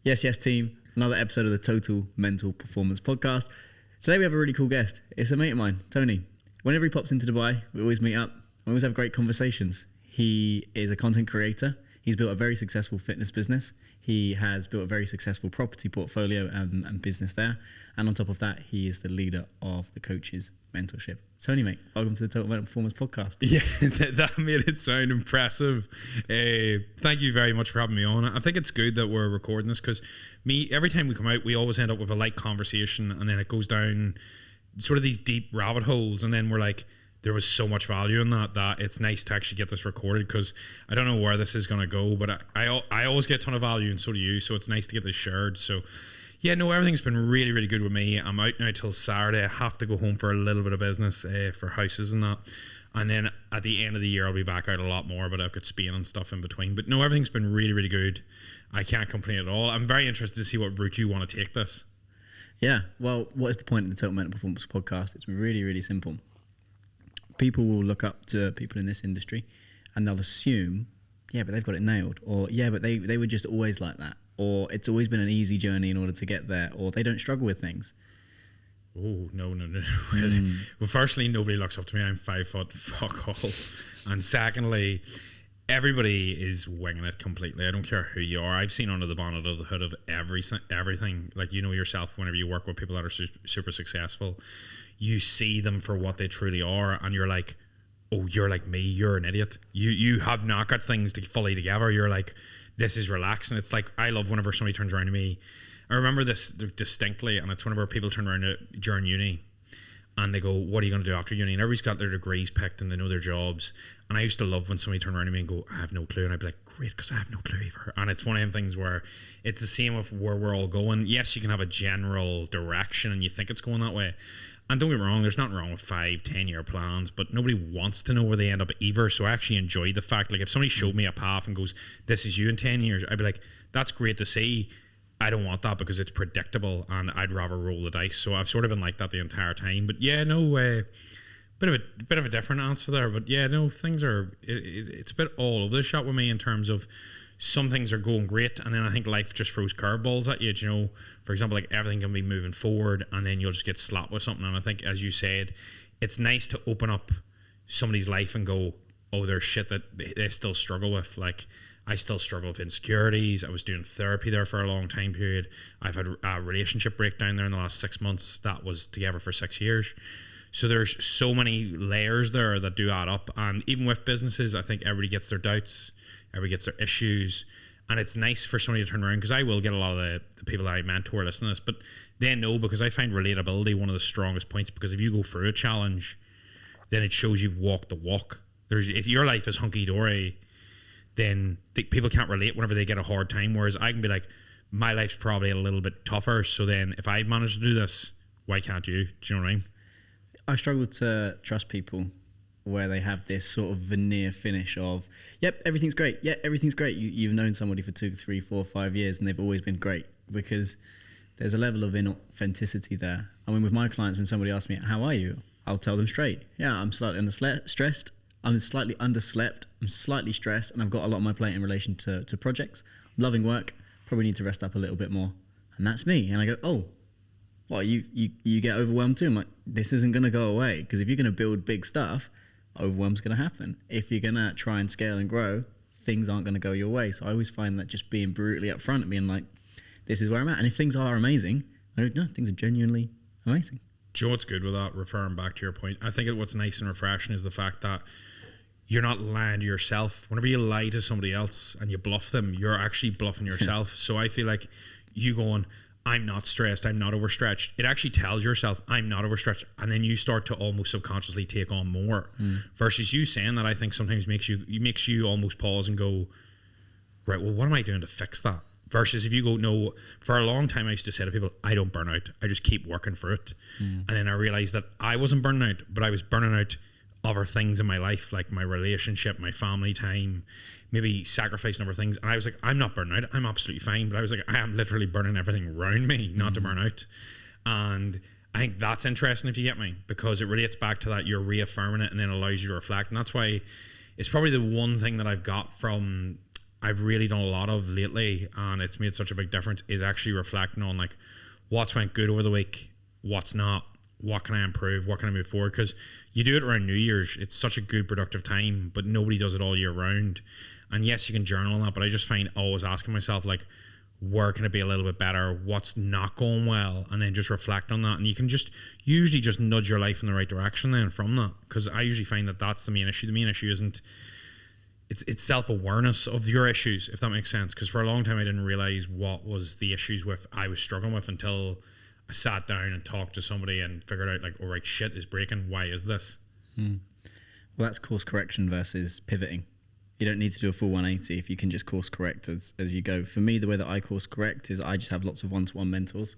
Yes, team. Another episode of the Total Mental Performance Podcast. Today we have a really cool guest. It's a mate of mine, Tony. Whenever he pops into Dubai, we always meet up. We always have great conversations. He is a content creator. He's built a very successful fitness business. He has built a very successful property portfolio and business there. And on top of that, he is the leader of the Coaches Mentorship. Tony, mate, welcome to the Total Mental Performance Podcast. Yeah, that made it sound impressive. Thank you very much for having me on. I think it's good that we're recording this because every time we come out, we always end up with a light conversation and then it goes down sort of these deep rabbit holes. And then we're like, there was so much value in that it's nice to actually get this recorded because I don't know where this is going to go, but I always get a ton of value and so do you. So it's nice to get this shared. So yeah, no, everything's been really, really good with me. I'm out now till Saturday. I have to go home for a little bit of business for houses and that. And then at the end of the year, I'll be back out a lot more, but I've got Spain and stuff in between. But no, everything's been really, really good. I can't complain at all. I'm very interested to see what route you want to take this. Yeah, well, what is the point of the Total Mental Performance Podcast? It's really, really simple. People will look up to people in this industry and they'll assume, yeah, but they've got it nailed. Or, yeah, but they were just always like that. Or it's always been an easy journey in order to get there, or they don't struggle with things. Oh, no. Well, firstly, nobody looks up to me. I'm 5 foot, fuck all. And secondly, everybody is winging it completely. I don't care who you are. I've seen under the bonnet of the hood of everything. Like, you know yourself, whenever you work with people that are super successful, you see them for what they truly are, and you're like, oh, you're like me. You're an idiot. You have not got things fully together. You're like, this is relaxing. It's like, I love whenever somebody turns around to me. I remember this distinctly, and it's whenever people turn around during uni and they go, what are you going to do after uni? And everybody's got their degrees picked and they know their jobs. And I used to love when somebody turned around to me and go, I have no clue. And I'd be like, great, because I have no clue either. And it's one of them things where it's the same with where we're all going. Yes, you can have a general direction and you think it's going that way. And don't get me wrong, there's nothing wrong with 5-10 year plans, but nobody wants to know where they end up either. So I actually enjoy the fact, like if somebody showed me a path and goes, this is you in 10 years, I'd be like, that's great to see. I don't want that because it's predictable and I'd rather roll the dice. So I've sort of been like that the entire time. But yeah, no, bit of a different answer there. But yeah, no, things are, it's a bit all over the shop with me in terms of some things are going great, and then I think life just throws curveballs at you. You know, for example, like everything can be moving forward, and then you'll just get slapped with something. And I think, as you said, it's nice to open up somebody's life and go, oh, there's shit that they still struggle with. Like, I still struggle with insecurities. I was doing therapy there for a long time period. I've had a relationship breakdown there in the last 6 months. That was together for 6 years. So there's so many layers there that do add up. And even with businesses, I think everybody gets their doubts. Everybody gets their issues, and it's nice for somebody to turn around, because I will get a lot of the people that I mentor listen to this, but they know, because I find relatability one of the strongest points, because if you go through a challenge, then it shows you've walked the walk. If your life is hunky-dory, then people can't relate whenever they get a hard time, whereas I can be like, my life's probably a little bit tougher, so then if I managed to do this, why can't you? Do you know what I mean? I struggle to trust people where they have this sort of veneer finish of, yep, everything's great. Yeah, everything's great. You've known somebody for 2, 3, 4, 5 years and they've always been great, because there's a level of inauthenticity there. I mean, with my clients, when somebody asks me, how are you? I'll tell them straight. Yeah, I'm slightly stressed. I'm slightly underslept. I'm slightly stressed, and I've got a lot on my plate in relation to projects. I'm loving work. Probably need to rest up a little bit more. And that's me. And I go, oh, well, you get overwhelmed too. I'm like, this isn't going to go away, because if you're going to build big stuff, overwhelm's going to happen. If you're going to try and scale and grow, things aren't going to go your way. So I always find that just being brutally upfront and being like, this is where I'm at. And if things are amazing, I don't know, things are genuinely amazing. Do you know what's good with that, referring back to your point? I think what's nice and refreshing is the fact that you're not lying to yourself. Whenever you lie to somebody else and you bluff them, you're actually bluffing yourself. So I feel like you going, I'm not stressed, I'm not overstretched. It actually tells yourself, I'm not overstretched. And then you start to almost subconsciously take on more. Versus you saying that, I think sometimes makes you almost pause and go, right, well, what am I doing to fix that? Versus if you go, no, for a long time I used to say to people, I don't burn out. I just keep working for it. And then I realized that I wasn't burning out, but I was burning out other things in my life, like my relationship, my family time, maybe sacrificing other things. And I was like, I'm not burning out. I'm absolutely fine. But I was like, I am literally burning everything around me, not to burn out. And I think that's interesting, if you get me, because it relates back to that you're reaffirming it and then allows you to reflect. And that's why it's probably the one thing that I've got from I've really done a lot of lately, and it's made such a big difference, is actually reflecting on like what's went good over the week, what's not, what can I improve, what can I move forward, because you do it around New Year's. It's such a good productive time, but nobody does it all year round. And yes, you can journal on that, but I just find always asking myself like, where can it be a little bit better, what's not going well, and then just reflect on that, and you can just usually just nudge your life in the right direction then from that, because I usually find that that's the main issue. The main issue isn't, it's self-awareness of your issues, if that makes sense, because for a long time I didn't realize what was the issues with I was struggling with until I sat down and talked to somebody and figured out like, all right, shit is breaking, why is this? Well, that's course correction versus pivoting. You don't need to do a full 180 if you can just course correct as you go. For me, the way that I course correct is I just have lots of one-to-one mentors.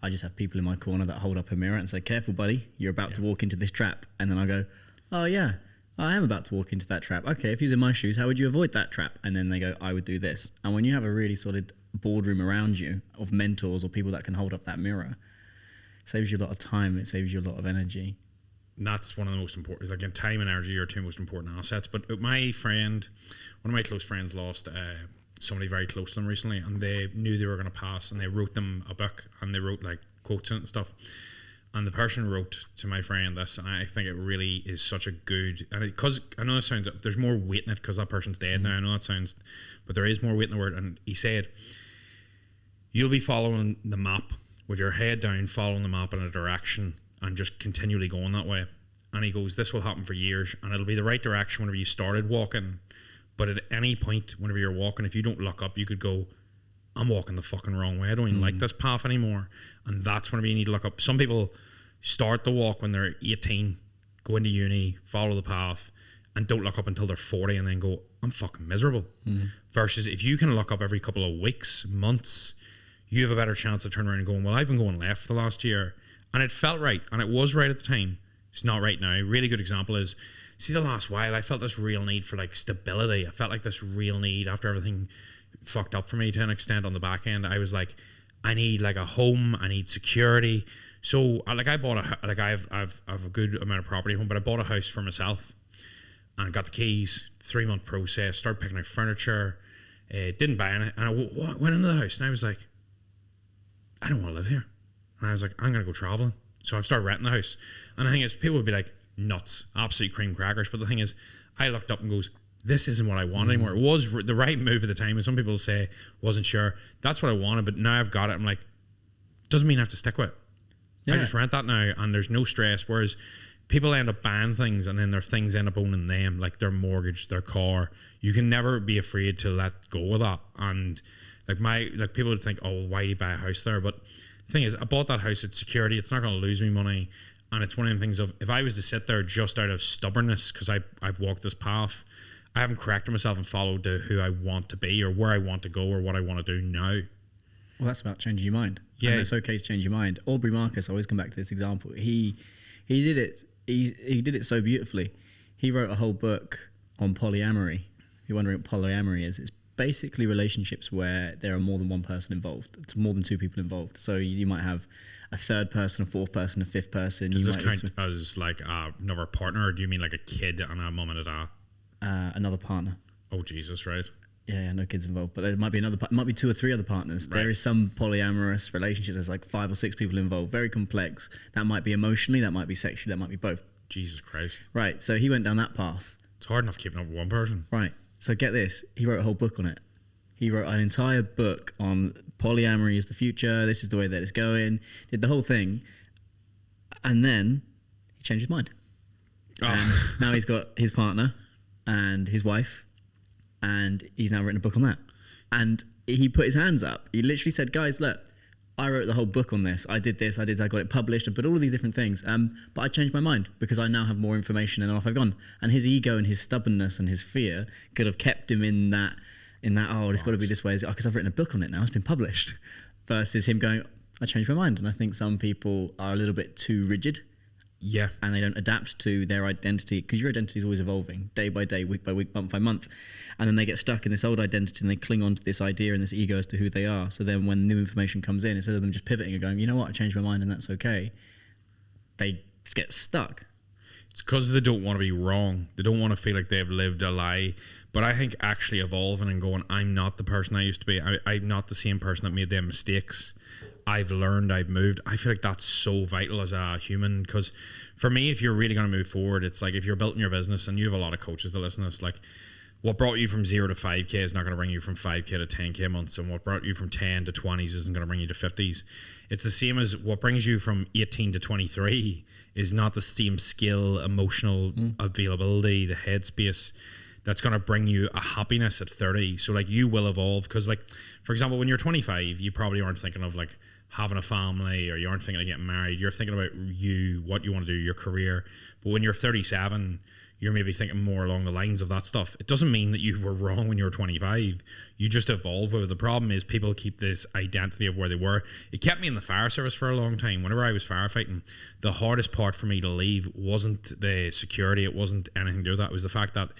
I just have people in my corner that hold up a mirror and say, careful buddy, you're about to walk into this trap. And then I go, oh yeah, I am about to walk into that trap. Okay, if you was in my shoes, how would you avoid that trap? And then they go, I would do this. And when you have a really solid boardroom around you of mentors or people that can hold up that mirror, it saves you a lot of time, it saves you a lot of energy. And that's one of the most important, like in time and energy are two most important assets. But my friend, one of my close friends lost somebody very close to them recently, and they knew they were going to pass, and they wrote them a book, and they wrote like quotes in it and stuff. And the person wrote to my friend this, and I think it really is such a good, and because I know it sounds, there's more weight in it because that person's dead now, I know that sounds, but there is more weight in the word. And he said, you'll be following the map with your head down, following the map in a direction and just continually going that way. And he goes, this will happen for years, and it'll be the right direction whenever you started walking, but at any point whenever you're walking, if you don't look up, you could go, I'm walking the fucking wrong way, I don't even like this path anymore. And that's whenever you need to look up. Some people start the walk when they're 18, go into uni, follow the path, and don't look up until they're 40 and then go, I'm fucking miserable. Versus if you can look up every couple of weeks, months, you have a better chance of turning around and going, well, I've been going left the last year and it felt right, and it was right at the time. It's not right now. Really good example is, see, the last while I felt this real need for like stability. I felt like this real need after everything fucked up for me to an extent on the back end. I was like, I need like a home, I need security. So like I bought I've a good amount of property at home, but I bought a house for myself and I got the keys, 3-month process, started picking out furniture, didn't buy any, and I went into the house and I was like, I don't want to live here. And I was like, I'm going to go traveling. So I've started renting the house. And the thing is, people would be like, nuts, absolute cream crackers. But the thing is, I looked up and goes, this isn't what I want anymore. It was the right move at the time. And some people say, wasn't sure. That's what I wanted, but now I've got it. I'm like, doesn't mean I have to stick with it. Yeah. I just rent that now and there's no stress. Whereas people end up buying things and then their things end up owning them, like their mortgage, their car. You can never be afraid to let go of that. And like people would think, oh, why do you buy a house there? But the thing is, I bought that house, it's security, it's not going to lose me money. And it's one of the things of, if I was to sit there just out of stubbornness, because I've walked this path, I haven't corrected myself and followed to who I want to be or where I want to go or what I want to do now. Well, that's about changing your mind. Yeah, and it's okay to change your mind. Aubrey Marcus, I always come back to this example. He did it. He did it so beautifully. He wrote a whole book on polyamory. If you're wondering what polyamory is, it's basically relationships where there are more than one person involved. It's more than two people involved. So you might have a third person, a fourth person, a fifth person. Does this count as like another partner, or do you mean like a kid and a mum and a dad? Another partner. Oh Jesus, right? Yeah, no kids involved, but there might be might be 2 or 3 other partners. Right. There is some polyamorous relationships. There's like 5 or 6 people involved. Very complex. That might be emotionally, that might be sexually, that might be both. Jesus Christ. Right. So he went down that path. It's hard enough keeping up with one person. Right. So get this. He wrote a whole book on it. He wrote an entire book on polyamory is the future. This is the way that it's going. Did the whole thing, and then he changed his mind. Oh. And now he's got his partner and his wife. And he's now written a book on that. And he put his hands up. He literally said, guys, look, I wrote the whole book on this. I did this, I got it published, I put all of these different things. But I changed my mind because I now have more information and off I've gone. And his ego and his stubbornness and his fear could have kept him in that, oh, it's got to be this way. Because I've written a book on it now, it's been published. Versus him going, I changed my mind. And I think some people are a little bit too rigid. Yeah. And they don't adapt to their identity, because your identity is always evolving, day by day, week by week, month by month. And then they get stuck in this old identity and they cling on to this idea and this ego as to who they are. So then when new information comes in, instead of them just pivoting and going, you know what, I changed my mind and that's okay, they just get stuck. It's because they don't want to be wrong. They don't want to feel like they've lived a lie. But I think actually evolving and going, I'm not the person I used to be. I'm not the same person that made them mistakes. I've learned, I've moved. I feel like that's so vital as a human, because for me, if you're really going to move forward, it's like if you're building your business, and you have a lot of coaches that listen to this, like what brought you from 0 to 5K is not going to bring you from 5K to 10K months, and what brought you from 10 to 20s isn't going to bring you to 50s. It's the same as what brings you from 18 to 23 is not the same skill, emotional availability, the headspace that's going to bring you a happiness at 30. So like you will evolve, because like, for example, when you're 25, you probably aren't thinking of like having a family, or you aren't thinking of getting married. You're thinking about you, what you want to do, your career. But when you're 37, you're maybe thinking more along the lines of that stuff. It doesn't mean that you were wrong when you were 25. You just evolve. With the problem is people keep this identity of where they were. It kept me in the fire service for a long time. Whenever I was firefighting, the hardest part for me to leave wasn't the security. It wasn't anything to do with that. It was the fact that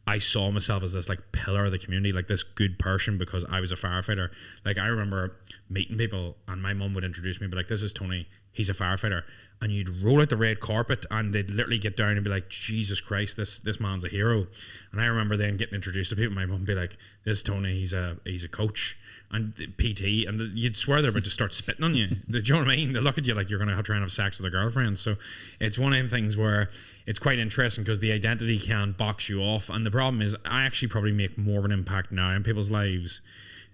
I saw myself as this like pillar of the community, like this good person, because I was a firefighter. Like I remember meeting people, and my mum would introduce me, but like, this is Tony, he's a firefighter. And you'd roll out the red carpet, and they'd literally get down and be like, Jesus Christ, this man's a hero. And I remember then getting introduced to people. My mum would be like, this is Tony, he's a coach and PT, and you'd swear they're about to start spitting on you. Do you know what I mean? They look at you like you're going to try and have sex with a girlfriend. So it's one of them things where it's quite interesting, because the identity can box you off. And the problem is, I actually probably make more of an impact now in people's lives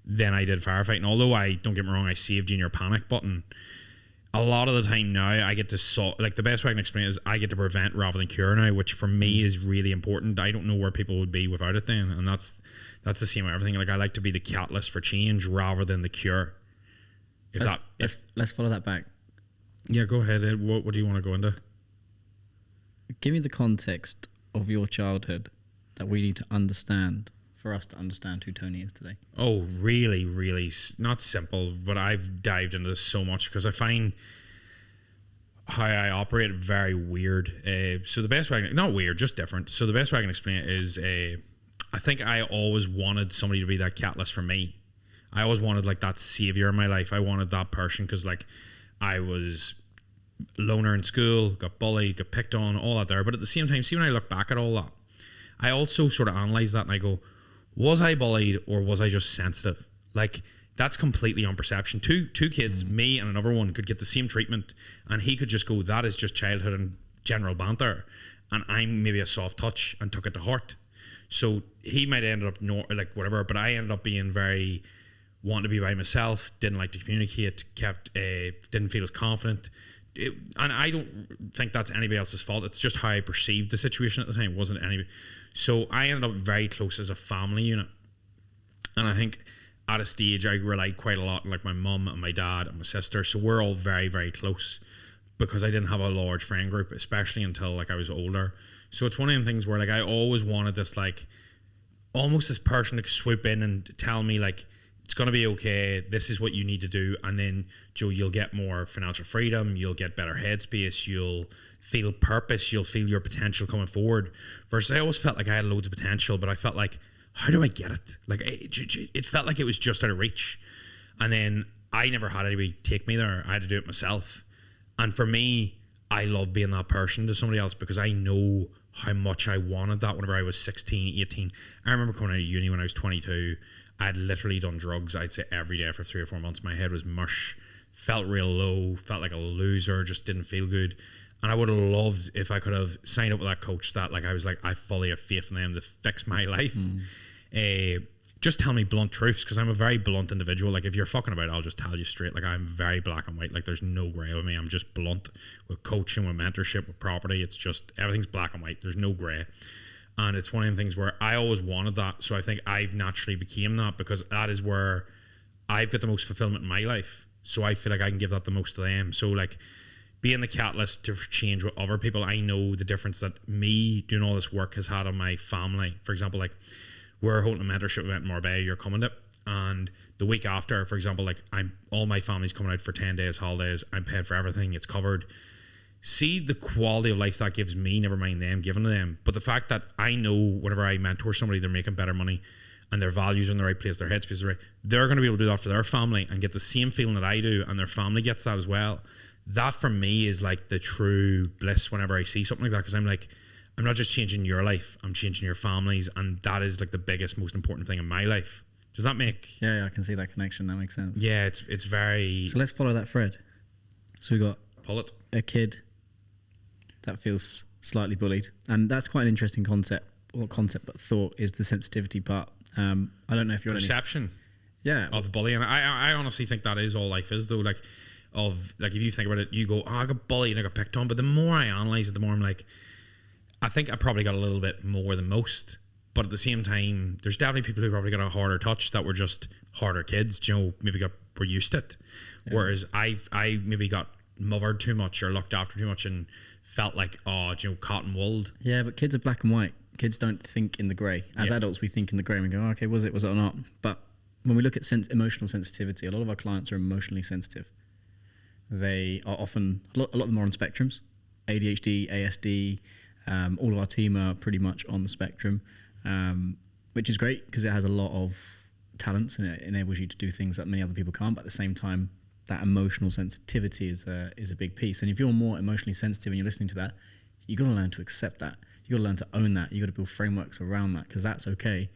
than I did firefighting. Although don't get me wrong, I saved you in your panic button. A lot of the time now, I get to like the best way I can explain it is I get to prevent rather than cure now, which for me is really important. I don't know where people would be without it then, and that's the same with everything. Like I like to be the catalyst for change rather than the cure. Let's follow that back. Yeah, go ahead, Ed. What do you want to go into? Give me the context of your childhood that we need to understand for us to understand who Tony is today. Oh, really, really not simple, but I've dived into this so much because I find how I operate very weird. So the best way, not weird, just different. So the best way I can explain it is, I think I always wanted somebody to be that catalyst for me. I always wanted like that savior in my life. I wanted that person, because like I was loner in school, got bullied, got picked on, all that there. But at the same time, see, when I look back at all that, I also sort of analyze that and I go, was I bullied or was I just sensitive? Like, that's completely on perception. Two kids, me and another one, could get the same treatment, and he could just go, that is just childhood and general banter, and I'm maybe a soft touch and took it to heart. So he might end up like whatever, but I ended up being very wanting to be by myself, didn't like to communicate, didn't feel as confident. And I don't think that's anybody else's fault. It's just how I perceived the situation at the time. It wasn't anybody. So I ended up very close as a family unit. And I think at a stage I relied quite a lot on like my mum and my dad and my sister. So we're all very, very close, because I didn't have a large friend group, especially until like I was older. So it's one of them things where like I always wanted this like almost this person to swoop in and tell me like, it's going to be okay, this is what you need to do, and then Joe, you'll get more financial freedom, you'll get better headspace, you'll feel purpose, you'll feel your potential coming forward. Versus I always felt like I had loads of potential, but I felt like, how do I get it? Like it felt like it was just out of reach. And then I never had anybody take me there. I had to do it myself. And for me, I love being that person to somebody else, because I know how much I wanted that whenever I was 16, 18. I remember coming out of uni when I was 22. I'd literally done drugs, I'd say every day for 3 or 4 months. My head was mush, felt real low, felt like a loser, just didn't feel good. And I would have loved if I could have signed up with that coach that like I was like, I fully have faith in them to fix my life. Just tell me blunt truths, because I'm a very blunt individual. Like if you're fucking about it, I'll just tell you straight. Like I'm very black and white. Like there's no grey with me. I'm just blunt with coaching, with mentorship, with property. It's just everything's black and white. There's no grey. And it's one of the things where I always wanted that. So I think I've naturally became that, because that is where I've got the most fulfillment in my life. So I feel like I can give that the most to them. So like being the catalyst to change with other people, I know the difference that me doing all this work has had on my family. For example, like we're holding a mentorship event in Marbella, you're coming to, and the week after, for example, like all my family's coming out for 10 days holidays, I'm paid for everything, it's covered. See the quality of life that gives me, never mind them giving to them. But the fact that I know whenever I mentor somebody, they're making better money and their values are in the right place, their headspace is right, they're going to be able to do that for their family and get the same feeling that I do, and their family gets that as well. that for me is like the true bliss whenever I see something like that, because I'm like, I'm not just changing your life, I'm changing your families, and that is like the biggest, most important thing in my life. Does that make? Yeah, I can see that connection. That makes sense. Yeah, it's very. So let's follow that thread. So we got Pull it. a kid that feels slightly bullied, and that's quite an interesting concept. Well, concept, but thought is the sensitivity part. I don't know if you're perception. Yeah. Of bullying. I honestly think that is all life is, though. Like if you think about it, you go, oh, I got bullied and I got picked on. But the more I analyze it, the more I'm like, I think I probably got a little bit more than most. But at the same time, there's definitely people who probably got a harder touch that were just harder kids. You know, maybe were used to it. Yeah. Whereas I maybe got mothered too much or looked after too much and felt like, oh, you know, cotton wooled. Yeah, but kids are black and white. Kids don't think in the grey. As adults, we think in the grey and we go, oh, okay, was it or not? But when we look at emotional sensitivity, a lot of our clients are emotionally sensitive. They are often, a lot of them are on spectrums, ADHD, ASD. All of our team are pretty much on the spectrum, which is great because it has a lot of talents and it enables you to do things that many other people can't. But at the same time, that emotional sensitivity is a big piece. And if you're more emotionally sensitive and you're listening to that, you've got to learn to accept that. You've got to learn to own that. You've got to build frameworks around that because that's okay.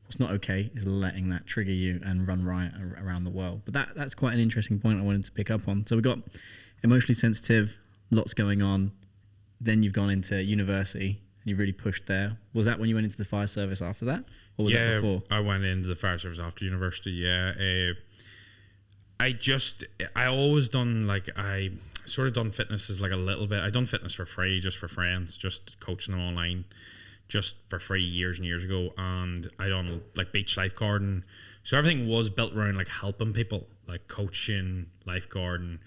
What's not okay is letting that trigger you and run riot around the world. But that's quite an interesting point I wanted to pick up on. So we've got emotionally sensitive, lots going on. Then you've gone into university and you've really pushed there. Was that when you went into the fire service after that? Or was that before? I went into the fire service after university, yeah. I always done, like, I sort of done fitness as like a little bit. I done fitness for free, just for friends, just coaching them online, just for free years and years ago. And I done like beach lifeguarding. So everything was built around like helping people, like coaching, lifeguarding.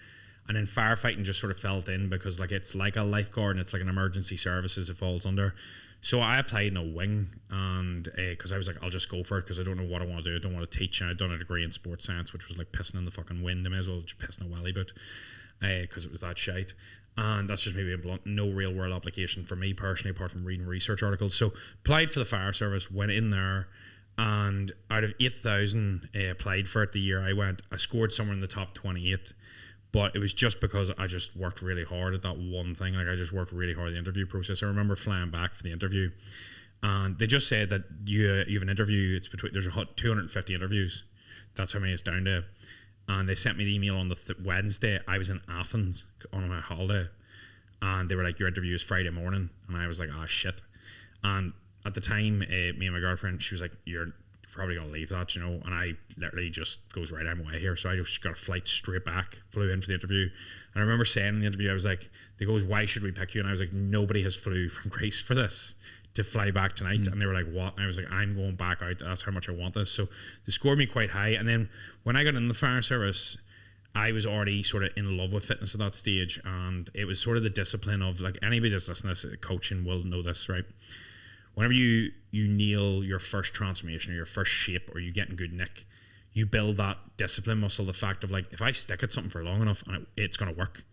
And then firefighting just sort of felt in because like it's like a lifeguard and it's like an emergency services it falls under. So I applied in a wing and because I was like, I'll just go for it because I don't know what I want to do. I don't want to teach. I'd done a degree in sports science, which was like pissing in the fucking wind. I may as well just piss in a welly boot because it was that shite. And that's just maybe blunt, no real world application for me personally, apart from reading research articles. So applied for the fire service, went in there, and out of 8,000 applied for it the year I went, I scored somewhere in the top 28. But it was just because I just worked really hard at that one thing. Like I just worked really hard at the interview process. I remember flying back for the interview, and they just said that you have an interview. It's between there's 250 interviews. That's how many it's down to. And they sent me the email on the Wednesday. I was in Athens on my holiday, and they were like, "Your interview is Friday morning." And I was like, "Ah, shit." And at the time, me and my girlfriend, she was like, "You're probably gonna leave that, you know." And I literally just goes, right, I'm away here. So I just got a flight straight back, flew in for the interview. And I remember saying in the interview, I was like, they goes, "Why should we pick you?" And I was like, nobody has flew from Greece for this to fly back tonight. And they were like, what? And I was like, I'm going back out. That's how much I want this. So they scored me quite high. And then when I got in the fire service, I was already sort of in love with fitness at that stage. And it was sort of the discipline of, like, anybody that's listening to this, coaching will know this, right? Whenever you nail your first transformation or your first shape or you get in good nick, you build that discipline muscle, the fact of like, if I stick at something for long enough, it's going to work.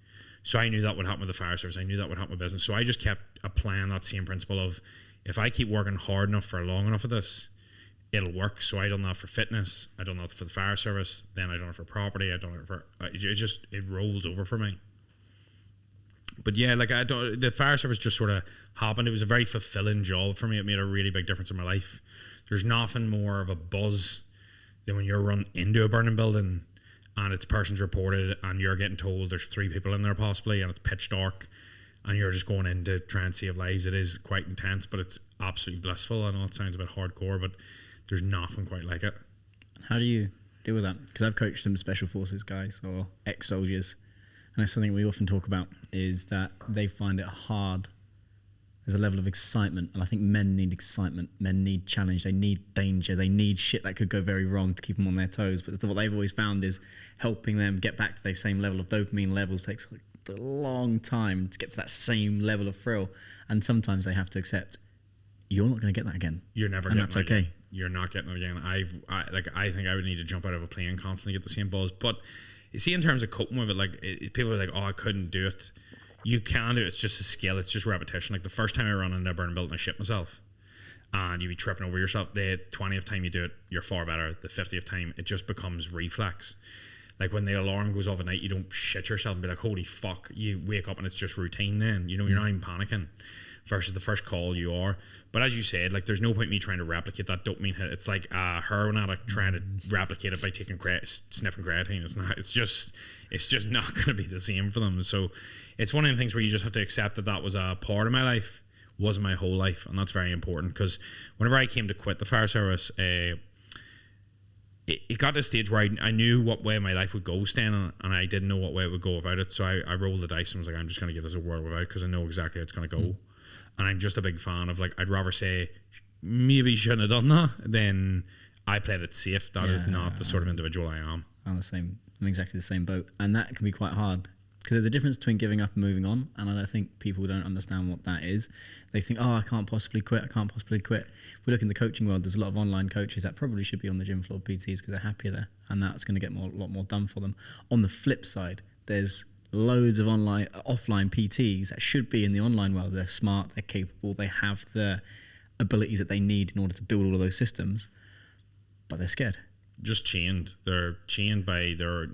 So I knew that would happen with the fire service. I knew that would happen with business. So I just kept applying that same principle of, if I keep working hard enough for long enough at this, it'll work. So I done that for fitness. I done that for the fire service. Then I done it for property. I done it for, it rolls over for me. But yeah, like the fire service just sort of happened. It was a very fulfilling job for me. It made a really big difference in my life. There's nothing more of a buzz than when you're run into a burning building and it's person's reported and you're getting told there's 3 people in there possibly and it's pitch dark and you're just going in to try and save lives. It is quite intense, but it's absolutely blissful. I know it sounds a bit hardcore, but there's nothing quite like it. How do you deal with that? Because I've coached some special forces guys or ex-soldiers. And that's something we often talk about, is that they find it hard. There's a level of excitement, and I think men need excitement. Men need challenge. They need danger. They need shit that could go very wrong to keep them on their toes. But what they've always found is helping them get back to their same level of dopamine levels takes a long time to get to that same level of thrill. And sometimes they have to accept, you're not going to get that again. You're never getting that again. Okay. You're not getting it again. I think I would need to jump out of a plane constantly to get the same buzz. But you see, in terms of coping with it, like people are like, "Oh, I couldn't do it." You can do it. It's just a skill. It's just repetition. Like the first time I ran into a burning building, I shit myself, and you be tripping over yourself. The 20th time you do it, you're far better. The 50th time, it just becomes reflex. Like when the alarm goes off at night, you don't shit yourself and be like, holy fuck. You wake up and it's just routine then. You know, you're not even panicking. Versus the first call you are. But as you said, like there's no point in me trying to replicate that dopamine hit. It's like a heroin addict trying to replicate it by taking sniffing creatine. It's just not going to be the same for them. So it's one of the things where you just have to accept that that was a part of my life, wasn't my whole life, and that's very important. Because whenever I came to quit the fire service, it got to a stage where I knew what way my life would go staying on it, and I didn't know what way it would go without it. So I rolled the dice and was like, I'm just going to give this a whirl without it because I know exactly how it's going to go. And I'm just a big fan of, like, I'd rather say maybe shouldn't have done that than I played it safe. That is not the sort of individual I am. I'm exactly the same boat, and that can be quite hard. Because there's a difference between giving up and moving on, and I think people don't understand what that is. They think, I can't possibly quit. If we look in the coaching world, there's a lot of online coaches that probably should be on the gym floor PTs because they're happier there, and that's going to get a lot more done for them. On the flip side, there's loads of offline PTs that should be in the online world. They're smart, they're capable, they have the abilities that they need in order to build all of those systems, but they're scared. Just chained. They're chained by their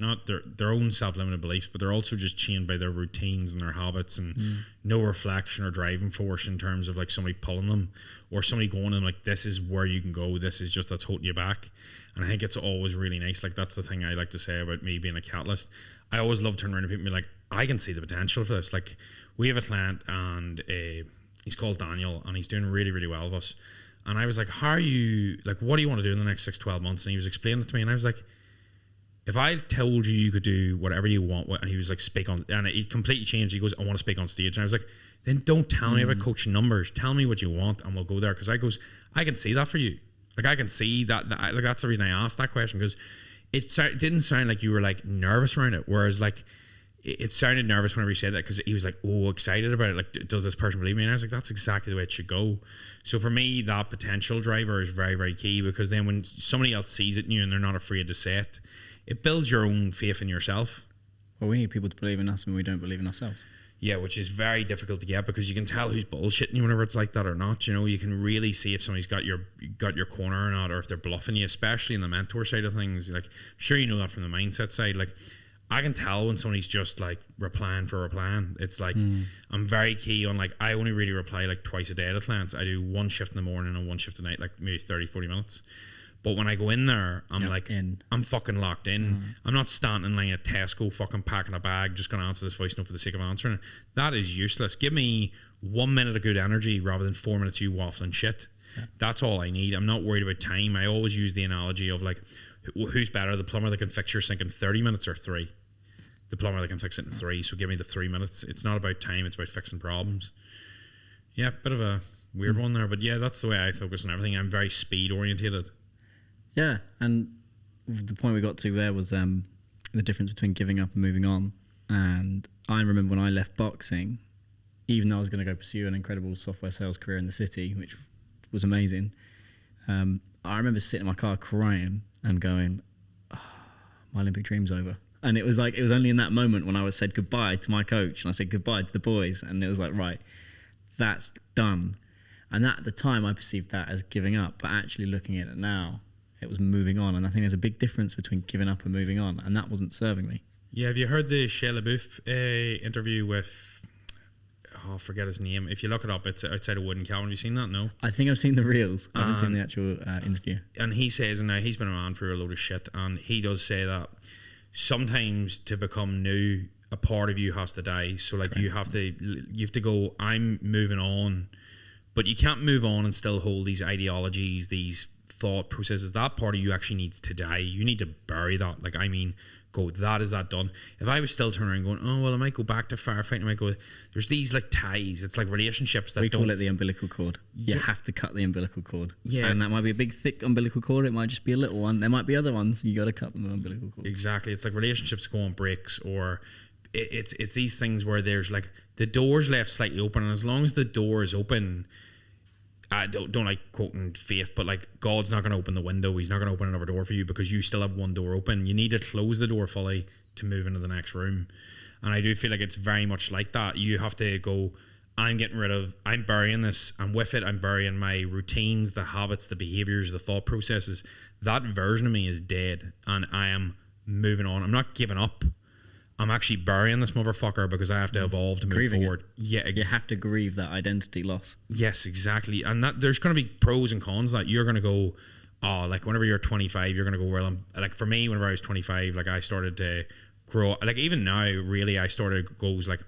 own self-limiting beliefs, but they're also just chained by their routines and their habits, and no reflection or driving force in terms of like somebody pulling them or somebody going in like, this is where you can go, this is just that's holding you back. And I think it's always really nice. Like that's the thing I like to say about me being a catalyst. I always love turning around to people and be like, I can see the potential for this. Like we have a client and he's called Daniel and he's doing really, really well with us. And I was like, how are you, like, what do you want to do in the next 6-12 months? And he was explaining it to me, and I was like, if I told you could do whatever you want, and he was like, speak on, and he completely changed. He goes, I want to speak on stage. And I was like, then don't tell me about coaching numbers. Tell me what you want, and we'll go there. Because I can see that for you. Like, I can see that like, that's the reason I asked that question, because it didn't sound like you were like nervous around it. Whereas like, it sounded nervous whenever he said that, because he was like, excited about it. Like, does this person believe me? And I was like, that's exactly the way it should go. So for me, that potential driver is very, very key, because then when somebody else sees it in you and they're not afraid to say it, it builds your own faith in yourself. Well, we need people to believe in us when we don't believe in ourselves. Yeah, which is very difficult to get, because you can tell who's bullshitting you whenever it's like that or not. You know, you can really see if somebody's got your corner or not, or if they're bluffing you, especially in the mentor side of things. Like, I'm sure you know that from the mindset side. Like, I can tell when somebody's just like replying for replying. It's like, I'm very key on, like, I only really reply like twice a day to clients. I do one shift in the morning and one shift at night, like maybe 30-40 minutes. But when I go in there, I'm fucking locked in. I'm not standing in line at Tesco fucking packing a bag, just going to answer this voice note for the sake of answering it. That is useless. Give me 1 minute of good energy rather than 4 minutes you waffling shit. That's all I need. I'm not worried about time. I always use the analogy of like, who's better, the plumber that can fix your sink in 30 minutes or 3? The plumber that can fix it in 3. So give me the 3 minutes. It's not about time, it's about fixing problems. Yeah, bit of a weird one there, but yeah, that's the way I focus on everything. I'm very speed orientated. Yeah, and the point we got to there was the difference between giving up and moving on. And I remember when I left boxing, even though I was going to go pursue an incredible software sales career in the city, which was amazing, I remember sitting in my car crying and going, my Olympic dream's over. And it was only in that moment when I said goodbye to my coach and I said goodbye to the boys, and it was like, right, that's done. And at the time I perceived that as giving up, but actually looking at it now, it was moving on. And I think there's a big difference between giving up and moving on, and that wasn't serving me. Yeah, have you heard the Shia LaBeouf interview with, I forget his name. If you look it up, it's outside of Wooden Cow. Have you seen that? No? I think I've seen the reels. I haven't seen the actual interview. And he says, and now he's been around for a load of shit, and he does say that sometimes to become new, a part of you has to die. So like, you have to go, I'm moving on, but you can't move on and still hold these ideologies, these thought processes. That part of you actually needs to die. You need to bury that. Like, I mean, go, that is that done. If I was still turning around going, oh well, I might go back to firefighting, I might go, there's these like ties, it's like relationships that we call it the umbilical cord. You have to cut the umbilical cord. Yeah, and that might be a big thick umbilical cord, it might just be a little one, there might be other ones, you got to cut them with umbilical cord. Exactly. It's like relationships go on breaks, or it's these things where there's like the door's left slightly open, and as long as the door is open, I don't like quoting faith, but like, God's not going to open the window. He's not going to open another door for you because you still have one door open. You need to close the door fully to move into the next room. And I do feel like it's very much like that. You have to go, I'm burying this, and with it, I'm burying my routines, the habits, the behaviors, the thought processes. That version of me is dead, and I am moving on. I'm not giving up. I'm actually burying this motherfucker because I have to evolve to move forward. Yeah, you have to grieve that identity loss. Yes, exactly. And that there's going to be pros and cons. That you're going to go, oh, like whenever you're 25, you're going to go, well, I'm like, for me, whenever I was 25, like I started to grow. Like even now, really, I started goes like,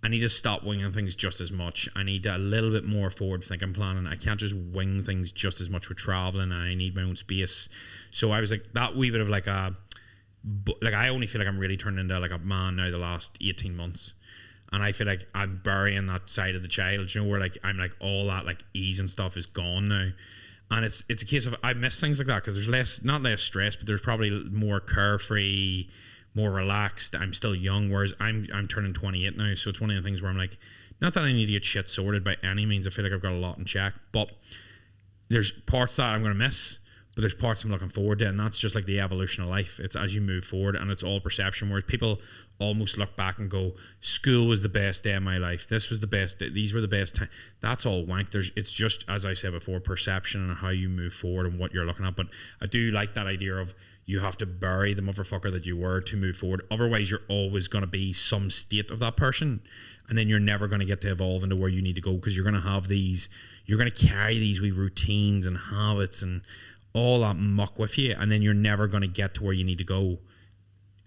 I need to stop winging things just as much. I need a little bit more forward thinking planning. I can't just wing things just as much with traveling. I need my own space. So I was like that wee bit of like a. Like I only feel like I'm really turning into like a man now the last 18 months, and I feel like I'm burying that side of the child, you know, where like I'm like all that like ease and stuff is gone now, and it's a case of I miss things like that because there's not less stress, but there's probably more carefree, more relaxed. I'm still young, whereas I'm turning 28 now, so it's one of the things where I'm like, not that I need to get shit sorted by any means. I feel like I've got a lot in check, but there's parts that I'm gonna miss. But there's parts I'm looking forward to, and that's just like the evolution of life. It's as you move forward, and it's all perception. Whereas people almost look back and go, "School was the best day of my life. This was the best. These were the best time." That's all wank. It's just, as I said before, perception and how you move forward and what you're looking at. But I do like that idea of you have to bury the motherfucker that you were to move forward. Otherwise, you're always going to be some state of that person, and then you're never going to get to evolve into where you need to go because you're going to have these. You're going to carry these wee routines and habits and all that muck with you, and then you're never going to get to where you need to go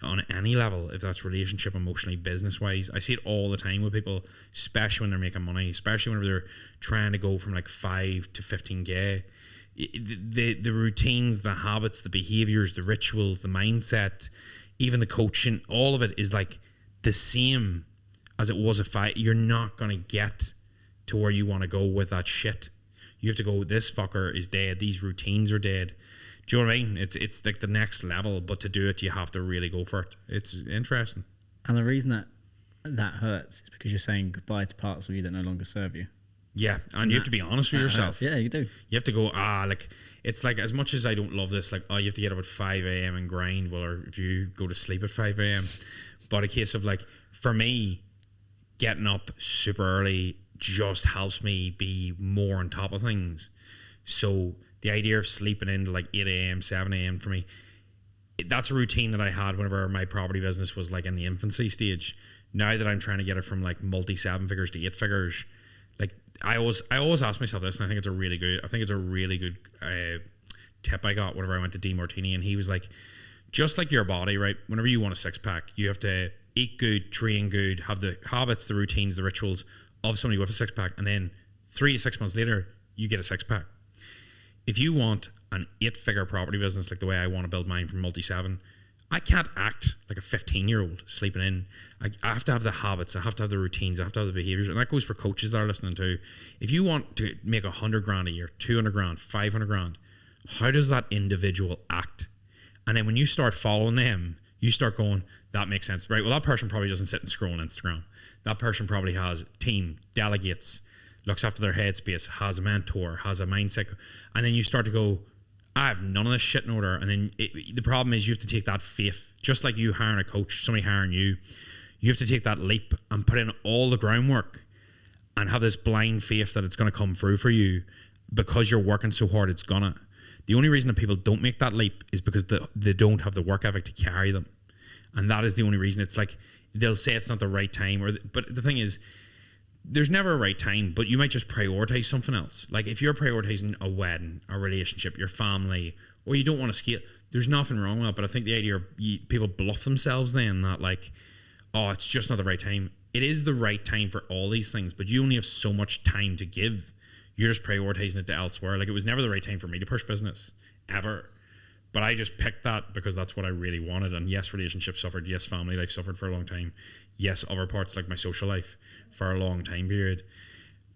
on any level, if that's relationship, emotionally, business wise. I see it all the time with people, especially when they're making money, especially whenever they're trying to go from like 5 to 15k. The routines, the habits, the behaviors, the rituals, the mindset, even the coaching, all of it is like the same as it was a fight. You're not going to get to where you want to go with that shit. You have to go, this fucker is dead. These routines are dead. Do you know what I mean? It's like the next level, but to do it, you have to really go for it. It's interesting. And the reason that hurts is because you're saying goodbye to parts of you that no longer serve you. Yeah, and you have to be honest with yourself. Hurts. Yeah, you do. You have to go, like, it's like, as much as I don't love this, like, oh, you have to get up at 5 a.m. and grind, well, or if you go to sleep at 5 a.m. But a case of, like, for me, getting up super early just helps me be more on top of things. So the idea of sleeping into like 8 a.m., 7 a.m. for me, that's a routine that I had whenever my property business was like in the infancy stage. Now that I'm trying to get it from like multi 7 figures to 8 figures, like I always ask myself this, and I think it's a really good tip I got whenever I went to D Martini, and he was like, just like your body, right? Whenever you want a 6-pack, you have to eat good, train good, have the habits, the routines, the rituals of somebody with a 6-pack, and then 3 to 6 months later you get a 6-pack. If you want an 8-figure property business like the way I want to build mine from multi 7, I can't act like a 15-year-old sleeping in. I have to have the habits, I have to have the routines, I have to have the behaviors, and that goes for coaches that are listening too. If you want to make 100 grand a year, 200 grand, 500 grand, how does that individual act? And then when you start following them, you start going, that makes sense, right? Well, that person probably doesn't sit and scroll on Instagram. That person probably has a team, delegates, looks after their headspace, has a mentor, has a mindset. And then you start to go, I have none of this shit in order. And then the problem is you have to take that faith, just like you hiring a coach, somebody hiring you, you have to take that leap and put in all the groundwork and have this blind faith that it's going to come through for you because you're working so hard, it's gonna. The only reason that people don't make that leap is because they don't have the work ethic to carry them. And that is the only reason. It's like, they'll say it's not the right time, but the thing is, there's never a right time, but you might just prioritize something else. Like if you're prioritizing a wedding, a relationship, your family, or you don't want to scale, there's nothing wrong with it. But I think the idea of people bluff themselves then that like, oh, it's just not the right time. It is the right time for all these things, but you only have so much time to give. You're just prioritizing it to elsewhere. Like it was never the right time for me to push business, ever. But I just picked that because that's what I really wanted. And yes, relationships suffered. Yes, family life suffered for a long time. Yes, other parts like my social life for a long time period.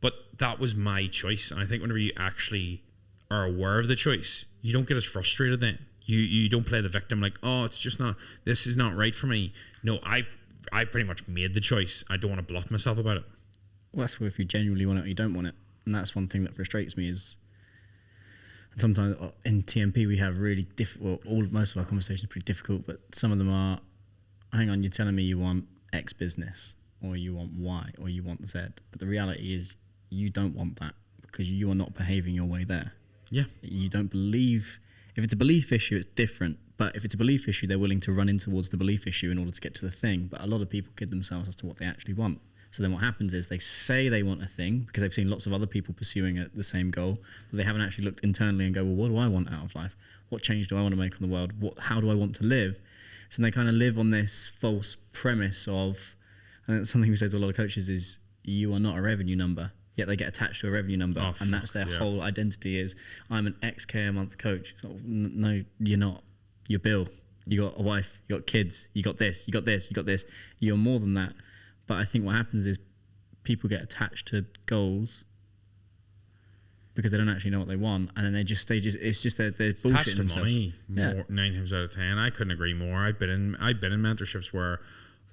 But that was my choice. And I think whenever you actually are aware of the choice, you don't get as frustrated then. You don't play the victim like, oh, it's just not, this is not right for me. No, I pretty much made the choice. I don't want to bluff myself about it. Well, that's if you genuinely want it or you don't want it. And that's one thing that frustrates me is sometimes in TMP we have really difficult, most of our conversations are pretty difficult, but some of them are, hang on, you're telling me you want X business or you want Y or you want Z, but the reality is you don't want that because you are not behaving your way there. Yeah. You don't believe If it's a belief issue, it's different. But if it's a belief issue, they're willing to run in towards the belief issue in order to get to the thing. But a lot of people kid themselves as to what they actually want. So then what happens is they say they want a thing because they've seen lots of other people pursuing the same goal, but they haven't actually looked internally and go, well, what do I want out of life? What change do I want to make on the world? How do I want to live? So they kind of live on this false premise of, and it's something we say to a lot of coaches is, you are not a revenue number. Yet they get attached to a revenue number, and that's their whole identity is, I'm an XK a month coach. So, no, you're not. You're Bill. You got a wife. You got kids. You got this. You got this. You got this. You're more than that. But I think what happens is people get attached to goals because they don't actually know what they want, and then it's just they're bullshitting themselves. Money, more, 9 times out of 10. I couldn't agree more. I've been in mentorships where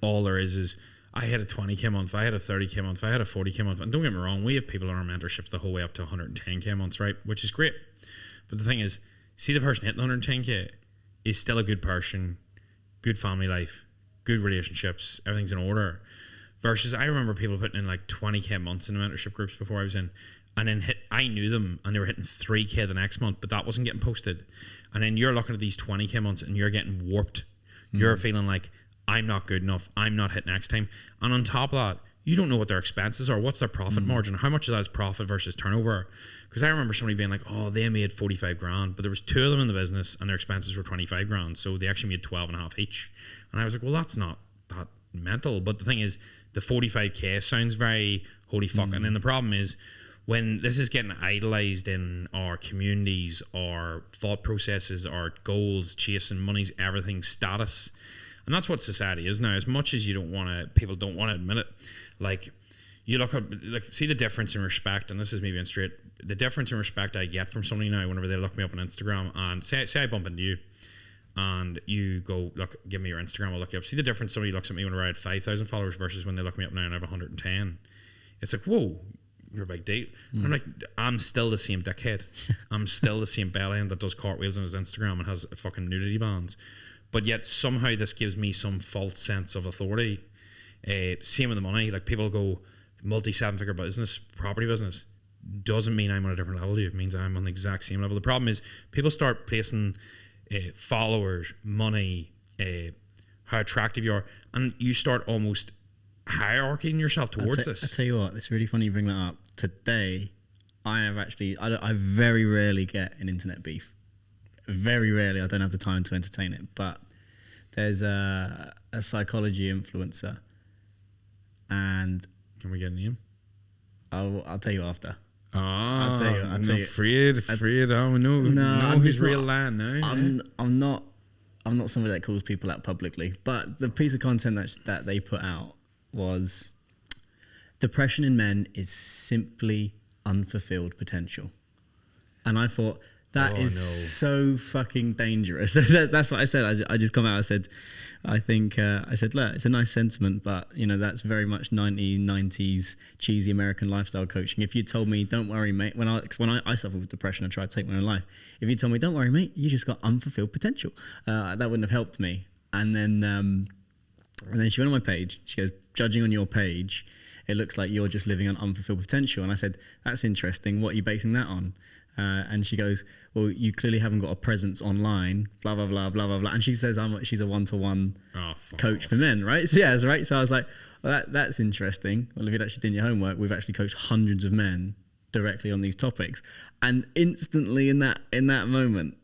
all there is I had a 20k month, I had a 30k month, I had a 40k month, and don't get me wrong, we have people in our mentorships the whole way up to 110k months, right? Which is great. But the thing is, see the person hitting 110k is still a good person, good family life, good relationships, everything's in order. Versus, I remember people putting in like 20k months in the mentorship groups before I was in, and then I knew them, and they were hitting 3k the next month, but that wasn't getting posted. And then you're looking at these 20k months, and you're getting warped. You're feeling like, I'm not good enough, I'm not hitting next time. And on top of that, you don't know what their expenses are, what's their profit margin, how much of that is profit versus turnover. Because I remember somebody being like, oh, they made 45 grand, but there was 2 of them in the business, and their expenses were 25 grand, so they actually made 12 and a half each. And I was like, well, that's not that mental. But the thing is, the 45k sounds very holy fuck. And then the problem is, when this is getting idolized in our communities, our thought processes, our goals, chasing money's everything, status, and that's what society is now. As much as people don't want to admit it. Like, you look at, like, see the difference in respect, and this is me being straight, the difference in respect I get from somebody now whenever they look me up on Instagram, and say I bump into you, and you go, look, give me your Instagram, I'll look you up. See the difference somebody looks at me whenever I had 5,000 followers versus when they look me up now and I have 110. It's like, whoa, you're a big deal. I'm like, I'm still the same dickhead. I'm still the same bellend that does cartwheels on his Instagram and has fucking nudity bands. But yet somehow this gives me some false sense of authority. Same with the money. Like, people go, multi-7-figure business, property business, doesn't mean I'm on a different level to you. It means I'm on the exact same level. The problem is people start placing followers, money, how attractive you are, and you start almost hierarchying yourself towards this. I tell you what, it's really funny you bring that up. Today, I very rarely get an internet beef. Very rarely. I don't have the time to entertain it. But there's a psychology influencer, and can we get a name? I'll tell you after. I'll tell you. Afraid. Oh no, who's real land now? I'm not somebody that calls people out publicly. But the piece of content that they put out was, depression in men is simply unfulfilled potential. And I thought, that is so fucking dangerous. That's what I said. I just come out. I said, look, it's a nice sentiment, but that's very much 90s cheesy American lifestyle coaching. If you told me, don't worry, mate, when I suffered with depression, I tried to take my own life. If you told me, don't worry, mate, you just got unfulfilled potential, that wouldn't have helped me. And then she went on my page. She goes, judging on your page, it looks like you're just living on unfulfilled potential. And I said, that's interesting. What are you basing that on? And she goes, well, you clearly haven't got a presence online, blah, blah, blah, blah, blah, blah. And she says she's a one-to-one coach for men, right? So, yeah, right. So I was like, well, that's interesting. Well, if you'd actually done your homework, we've actually coached hundreds of men directly on these topics. And instantly in that moment,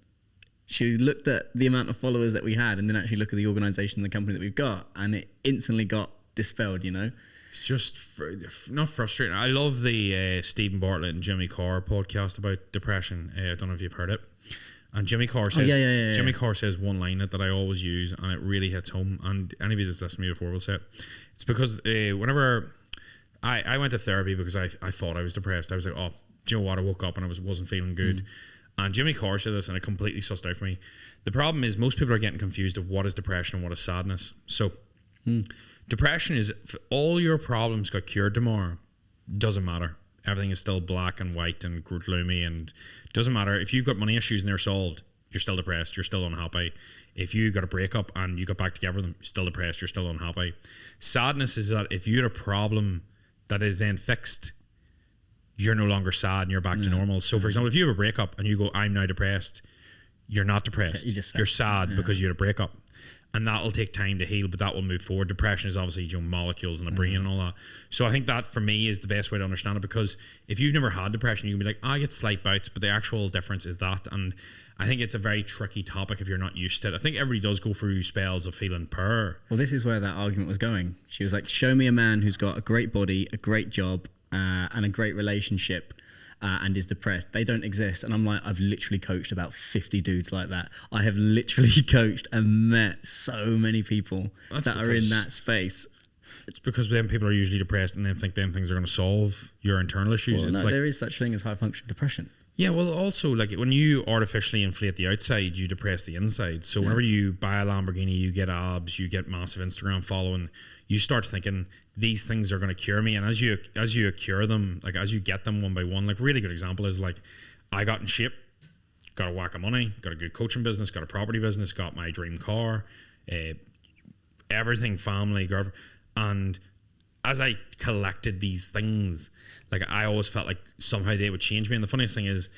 she looked at the amount of followers that we had and then actually look at the organization and the company that we've got, and it instantly got dispelled, It's just not frustrating. I love the Stephen Bartlett and Jimmy Carr podcast about depression. I don't know if you've heard it. And Jimmy Carr says, Jimmy Carr says one line that I always use, and it really hits home. And anybody that's listened to me before will say it. It's because whenever I went to therapy because I thought I was depressed. I was like, oh, do you know what? I woke up and I wasn't feeling good. And Jimmy Carr said this, and it completely sussed out for me. The problem is most people are getting confused of what is depression and what is sadness. So depression is, if all your problems got cured tomorrow, doesn't matter. Everything is still black and white and gloomy, and doesn't matter. If you've got money issues and they're solved, you're still depressed, you're still unhappy. If you got a breakup and you got back together with them, you're still depressed, you're still unhappy. Sadness is that if you had a problem that is then fixed, you're no longer sad and you're back to normal. So for example, if you have a breakup and you go, I'm now depressed, you're not depressed. You're sad because you had a breakup. And that'll take time to heal, but that will move forward. Depression is obviously, you know, molecules in the brain and all that. So I think that for me is the best way to understand it, because if you've never had depression, you can be like, I get slight bouts, but the actual difference is that. And I think it's a very tricky topic if you're not used to it. I think everybody does go through spells of feeling poor. Well, this is where that argument was going. She was like, show me a man who's got a great body, a great job, and a great relationship, and is depressed. They don't exist. And I'm like, I've literally coached about 50 dudes like that. I have literally coached and met so many people that are in that space. It's because then people are usually depressed and then think them things are going to solve your internal issues. Well, it's no, like, there is such thing as high function depression. Yeah, well, also, like, when you artificially inflate the outside, you depress the inside. So whenever you buy a Lamborghini, you get abs, you get massive Instagram following, you start thinking these things are going to cure me. And as you cure them, like, as you get them one by one, like, really good example is, like, I got in shape, got a whack of money, got a good coaching business, got a property business, got my dream car, everything, family, girlfriend. And as I collected these things, like, I always felt like somehow they would change me. And the funniest thing is,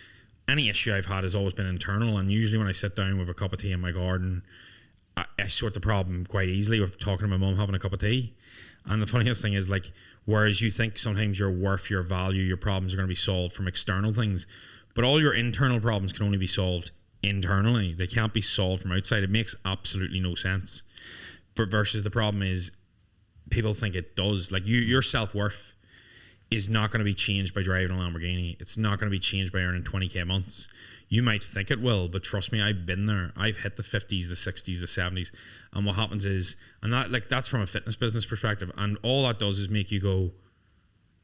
any issue I've had has always been internal. And usually when I sit down with a cup of tea in my garden, I sort the problem quite easily with talking to my mum, having a cup of tea. And the funniest thing is, like, whereas you think sometimes your worth, your value, your problems are going to be solved from external things, but all your internal problems can only be solved internally. They can't be solved from outside. It makes absolutely no sense. But versus the problem is, people think it does. Like, your self-worth is not going to be changed by driving a Lamborghini. It's not going to be changed by earning 20k months. You might think it will, but trust me, I've been there. I've hit the 50s, the 60s, the 70s. And what happens is, and that, like, that's from a fitness business perspective. And all that does is make you go,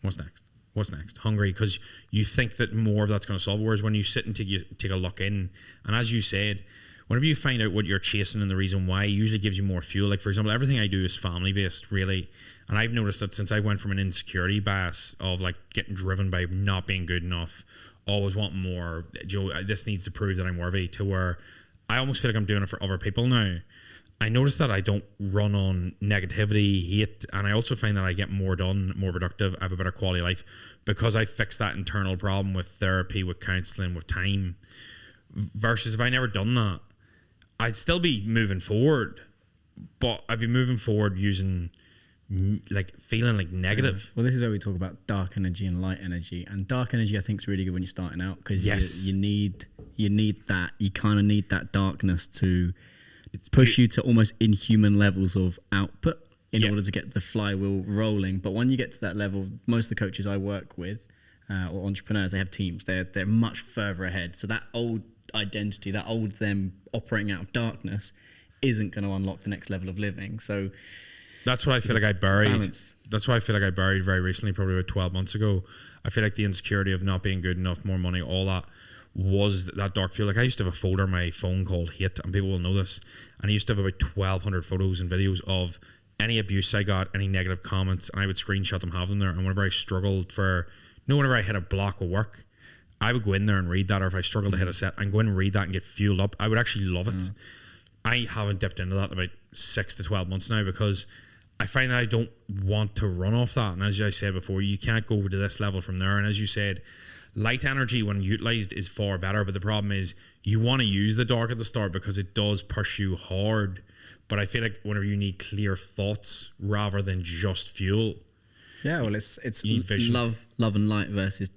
what's next? What's next? Hungry, because you think that more of that's going to solve it. Whereas when you sit and take a look in, and as you said, whenever you find out what you're chasing and the reason why, it usually gives you more fuel. Like, for example, everything I do is family based, really. And I've noticed that since I went from an insecurity bias of, like, getting driven by not being good enough, always wanting more, this needs to prove that I'm worthy, to where I almost feel like I'm doing it for other people now. I notice that I don't run on negativity, hate, and I also find that I get more done, more productive, I have a better quality of life because I fixed that internal problem with therapy, with counselling, with time. Versus if I never done that, I'd still be moving forward, but I'd be moving forward using, like, feeling like negative. Well, this is where we talk about dark energy and light energy. And dark energy, I think, is really good when you're starting out, because you need that. You kind of need that darkness to push you to almost inhuman levels of output in order to get the flywheel rolling. But when you get to that level, most of the coaches I work with, or entrepreneurs, they have teams. They're much further ahead. So that old identity, that old them operating out of darkness, isn't going to unlock the next level of living. So that's what I feel like I buried. That's why I feel like I buried very recently, probably about 12 months ago. I feel like the insecurity of not being good enough, more money, all that was that dark feel. Like, I used to have a folder on my phone called Hate, and people will know this. And I used to have about 1,200 photos and videos of any abuse I got, any negative comments, and I would screenshot them, have them there. And whenever I struggled whenever I hit a block with work, I would go in there and read that. Or if I struggled to hit a set, and go in and read that and get fueled up, I would actually love it. I haven't dipped into that in about 6 to 12 months now, because I find that I don't want to run off that. And as I said before, you can't go over to this level from there. And as you said, light energy, when utilized, is far better. But the problem is, you want to use the dark at the start because it does push you hard. But I feel like whenever you need clear thoughts rather than just fuel. Yeah, well, it's love and light versus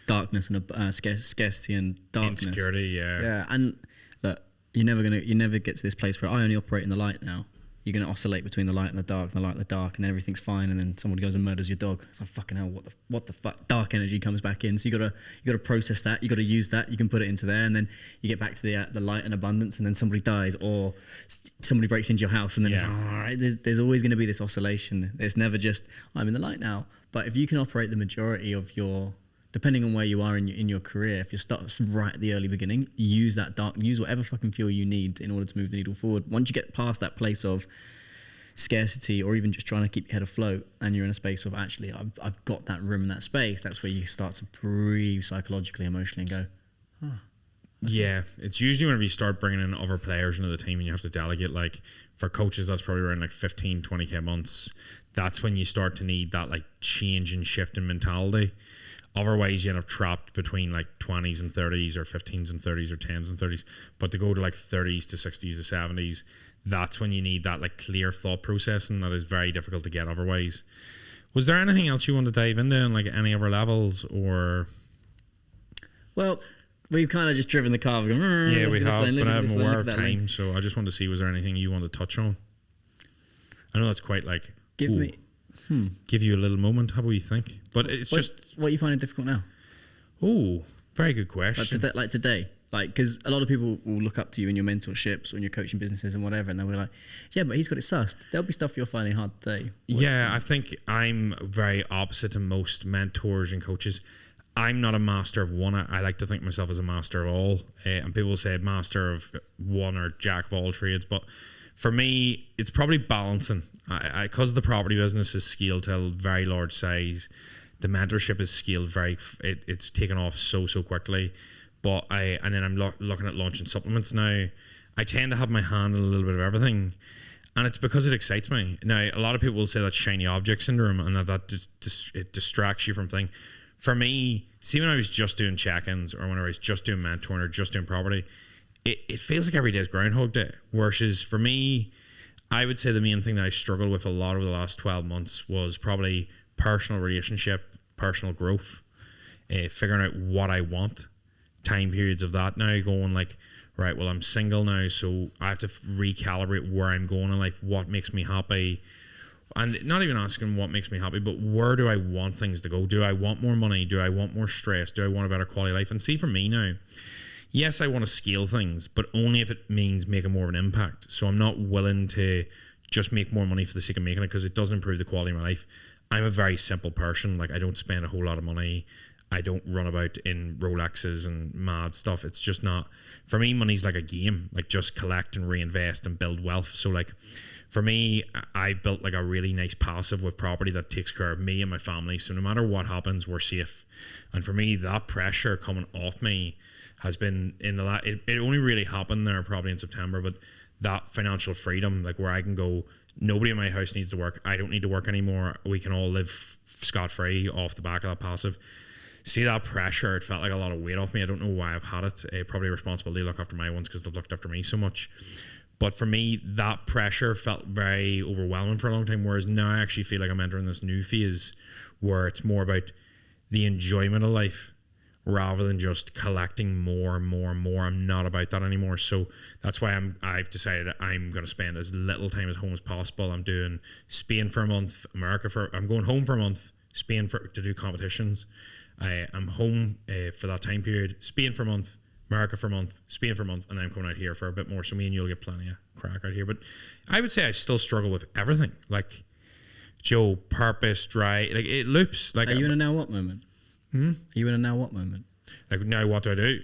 darkness and scarcity and darkness. Insecurity, yeah. And look, you never get to this place where I only operate in the light now. You're going to oscillate between the light and the dark, and the light and the dark, and then everything's fine. And then someone goes and murders your dog. It's like, fucking hell, what the fuck? Dark energy comes back in. So you gotta process that. You gotta use that. You can put it into there, and then you get back to the light and abundance. And then somebody dies, or somebody breaks into your house, and then it's like, all right. There's always going to be this oscillation. It's never just, I'm in the light now. But if you can operate the majority of your, depending on where you are in your career, if you start right at the early beginning, use that dark, use whatever fucking fuel you need in order to move the needle forward. Once you get past that place of scarcity, or even just trying to keep your head afloat, and you're in a space of, actually, I've got that room and that space, that's where you start to breathe psychologically, emotionally, and go, Yeah, it's usually whenever you start bringing in other players into the team and you have to delegate. Like, for coaches, that's probably around like 15, 20k months. That's when you start to need that, like, change and shift in mentality. Otherwise, you end up trapped between like 20s and 30s, or 15s and 30s, or 10s and 30s. But to go to like 30s to 60s to 70s, that's when you need that like clear thought process, and that is very difficult to get otherwise. Was there anything else you want to dive into, on like any other levels, or? Well, we've kind of just driven the car. Going, yeah, we have, but I'm aware of time, so I just want to see, was there anything you want to touch on? I know that's quite like give you a little moment. How do you think? But it's what are you finding difficult now? Oh, very good question. Like today. Like, because a lot of people will look up to you in your mentorships or in your coaching businesses and whatever, and they'll be like, yeah, but he's got it sussed. There'll be stuff you're finding hard today. Yeah, I think I'm very opposite to most mentors and coaches. I'm not a master of one. I like to think of myself as a master of all. And people say master of one or jack of all trades. But for me, it's probably balancing. Because the property business is scaled to a very large size, the mentorship is scaled it's taken off so quickly. But and then I'm looking at launching supplements now. I tend to have my hand in a little bit of everything, and it's because it excites me. Now, a lot of people will say that's shiny object syndrome, and that it distracts you from things. For me, see, when I was just doing check-ins, or when I was just doing mentoring, or just doing property, it feels like every day is Groundhog Day. Whereas for me, I would say the main thing that I struggled with a lot over the last 12 months was probably personal relationship, personal growth, figuring out what I want. Time periods of that now, going like, right, well, I'm single now, so I have to recalibrate where I'm going in life, what makes me happy, and not even asking what makes me happy, but where do I want things to go? Do I want more money? Do I want more stress? Do I want a better quality of life? And see, for me now, yes, I want to scale things, but only if it means making more of an impact. So I'm not willing to just make more money for the sake of making it, because it doesn't improve the quality of my life. I'm a very simple person. Like, I don't spend a whole lot of money. I don't run about in Rolexes and mad stuff. It's just not, for me, money's like a game, like just collect and reinvest and build wealth. So like, for me, I built like a really nice passive with property that takes care of me and my family. So no matter what happens, we're safe. And for me, that pressure coming off me has been it only really happened there probably in September, but that financial freedom, like where I can go, nobody in my house needs to work. I don't need to work anymore. We can all live scot-free off the back of that passive. See, that pressure, it felt like a lot of weight off me. I don't know why I've had it. Probably a responsibility to look after my ones, because they've looked after me so much. But for me, that pressure felt very overwhelming for a long time, whereas now I actually feel like I'm entering this new phase where it's more about the enjoyment of life rather than just collecting more and more and more. I'm not about that anymore. So that's why I've decided that I'm going to spend as little time at home as possible. I'm doing Spain for a month, I'm going home for a month, Spain to do competitions. I'm home for that time period, Spain for a month, America for a month, Spain for a month, and then I'm coming out here for a bit more. So me and you'll get plenty of crack out here. But I would say I still struggle with everything. Like, Joe, purpose, dry, like it loops. Like, are you in a now what moment? Are you in a now what moment? Like, now what do I do?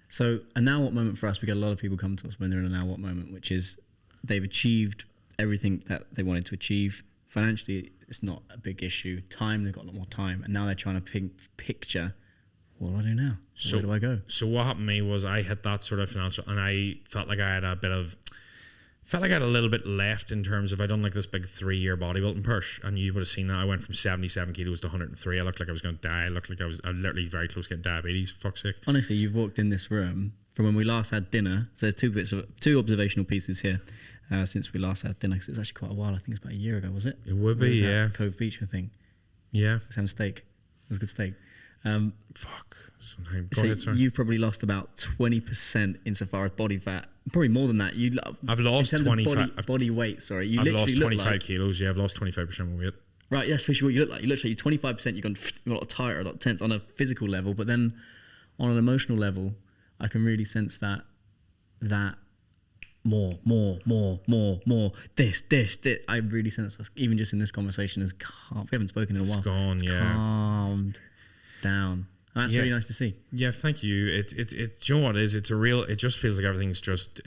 So a now what moment for us, we get a lot of people come to us when they're in a now what moment, which is they've achieved everything that they wanted to achieve. Financially, it's not a big issue. Time, they've got a lot more time, and now they're trying to picture, what do I do now? Where do I go? So what happened to me was I hit that sort of financial, and I felt like I had a little bit left in terms of, I done like this big 3-year bodybuilding push, and you would have seen that. I went from 77 kilos to 103. I looked like I was going to die. I looked like I was literally very close to getting diabetes, for fuck's sake. Honestly, you've walked in this room from when we last had dinner. So there's two observational pieces here. Since we last had dinner, because it's actually quite a while. I think it's about a year ago, was it? It would be, yeah. Cove Beach, I think. Yeah. Let's have a steak. It was a good steak. Go ahead, sorry. You probably lost about 20% insofar as body fat. Probably more than that. I've lost 25. Body weight, sorry. I've lost 25 kilos. Yeah, I've lost 25% of my weight. Right, yes, especially what you look like. You look like you're 25%, you're a lot tighter, a lot tense on a physical level, but then on an emotional level, I can really sense that more, this. I really sense us, even just in this conversation, we haven't spoken in a while. It's gone, yeah. Calmed down. And that's really nice to see. Yeah, thank you. It's you know what it is? It just feels like everything's just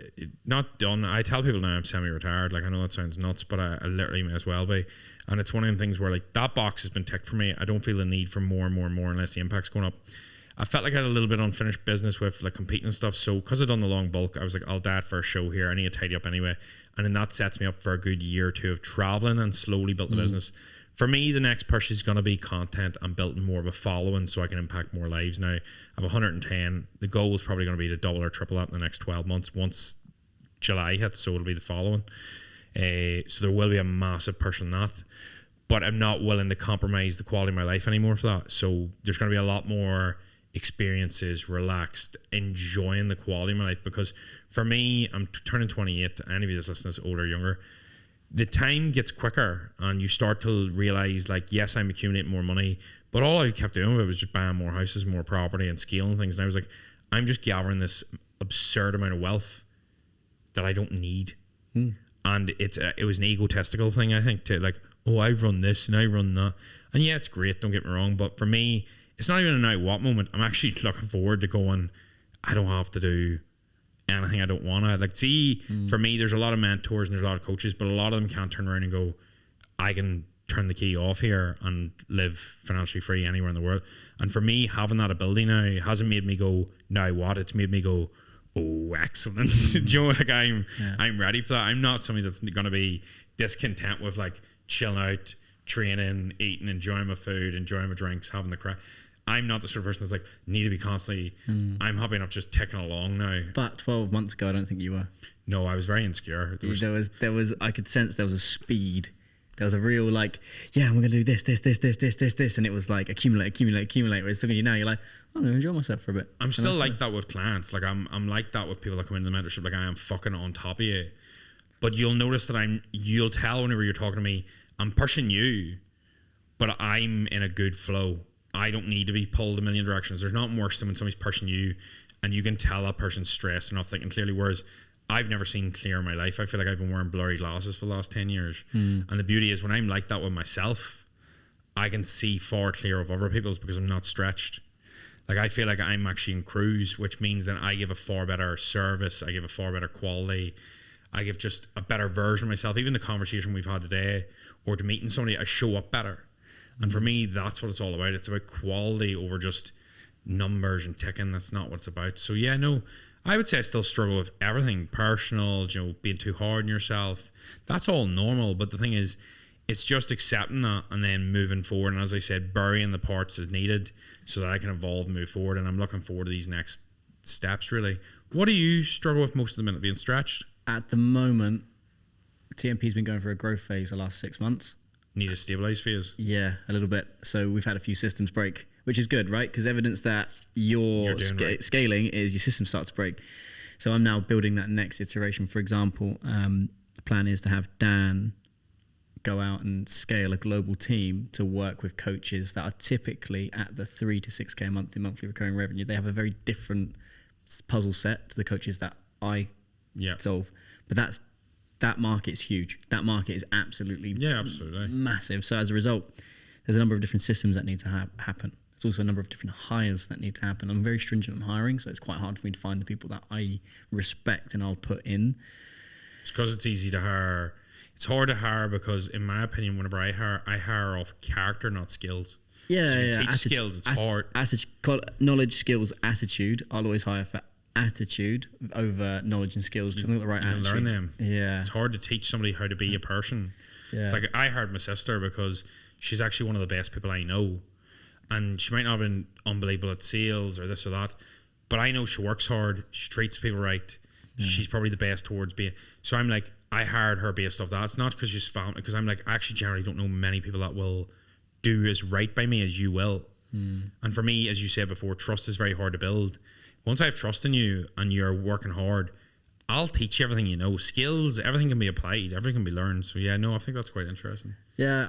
not done. I tell people now I'm semi-retired. Like, I know that sounds nuts, but I literally may as well be. And it's one of the things where, like, that box has been ticked for me. I don't feel the need for more and more and more unless the impact's going up. I felt like I had a little bit unfinished business with like competing and stuff. So because I'd done the long bulk, I was like, I'll die for a show here. I need to tidy up anyway. And then that sets me up for a good year or two of traveling, and slowly built the business. for me, the next push is going to be content and building more of a following so I can impact more lives. Now, I have 110. The goal is probably going to be to double or triple that in the next 12 months. Once July hits, so it'll be the following. So there will be a massive push on that. But I'm not willing to compromise the quality of my life anymore for that. So there's going to be a lot more experiences, relaxed, enjoying the quality of my life. Because for me, I'm turning 28. To any of you that's listening, older or younger, the time gets quicker and you start to realize, like, yes, I'm accumulating more money, but all I kept doing was just buying more houses, more property and scaling things. And I was like, I'm just gathering this absurd amount of wealth that I don't need. And it was an egotistical thing, I think, to like, oh, I've run this and I run that. And yeah, it's great, don't get me wrong, but for me, it's not even a now what moment. I'm actually looking forward to going, I don't have to do anything I don't want to. Like, see, for me, there's a lot of mentors and there's a lot of coaches, but a lot of them can't turn around and go, I can turn the key off here and live financially free anywhere in the world. And for me, having that ability now, it hasn't made me go, now what? It's made me go, oh, excellent. Do you know, like, I'm ready for that. I'm not somebody that's going to be discontent with like chilling out, training, eating, enjoying my food, enjoying my drinks, having the crack. I'm not the sort of person that's like, need to be constantly, I'm happy enough just ticking along now. But 12 months ago, I don't think you were. No, I was very insecure. There was, I could sense there was a speed. There was a real like, yeah, I'm going to do this. And it was like accumulate. Whereas looking at you now, you're like, I'm going to enjoy myself for a bit. I'm still like that with clients. Like I'm like that with people that come into the mentorship. Like I am fucking on top of you. But you'll notice that you'll tell whenever you're talking to me, I'm pushing you, but I'm in a good flow. I don't need to be pulled a million directions. There's not worse than when somebody's pushing you and you can tell that person's stressed and not thinking clearly. Whereas I've never seen clear in my life. I feel like I've been wearing blurry glasses for the last 10 years. And the beauty is when I'm like that with myself, I can see far clear of other people's because I'm not stretched. Like I feel like I'm actually in cruise, which means that I give a far better service. I give a far better quality. I give just a better version of myself. Even the conversation we've had today or to meeting somebody, I show up better. And for me, that's what it's all about. It's about quality over just numbers and ticking. That's not what it's about. So yeah, no, I would say I still struggle with everything personal, you know, being too hard on yourself. That's all normal. But the thing is, it's just accepting that and then moving forward. And as I said, burying the parts as needed so that I can evolve and move forward. And I'm looking forward to these next steps, really. What do you struggle with most of the minute, being stretched? At the moment, TMP's been going for a growth phase the last 6 months. Need a stabilize phase? Yeah, a little bit. So we've had a few systems break, which is good, right? Because evidence that you're scaling is your system starts to break. So I'm now building that next iteration. For example, the plan is to have Dan go out and scale a global team to work with coaches that are typically at the 3 to 6K monthly recurring revenue. They have a very different puzzle set to the coaches that I solve. But that market is huge. That market is absolutely massive. So as a result, there's a number of different systems that need to happen. There's also a number of different hires that need to happen. I'm very stringent on hiring, so it's quite hard for me to find the people that I respect and I'll put in. It's because it's easy to hire. It's hard to hire because, in my opinion, whenever I hire off character, not skills. Yeah, so you teach skills, it's hard. Knowledge, skills, attitude. I'll always hire for attitude over knowledge and skills. Because I've got the right attitude. Learn them. Yeah. It's hard to teach somebody how to be a person. Yeah. It's like I hired my sister because she's actually one of the best people I know. And she might not have been unbelievable at sales or this or that, but I know she works hard. She treats people right. She's probably the best towards being. So I'm like, I hired her based off that. It's not because she's found, because I'm like, I actually generally don't know many people that will do as right by me as you will. And for me, as you said before, trust is very hard to build. Once I have trust in you and you're working hard, I'll teach you everything you know. Skills, everything can be applied, everything can be learned. So yeah, no, I think that's quite interesting. Yeah,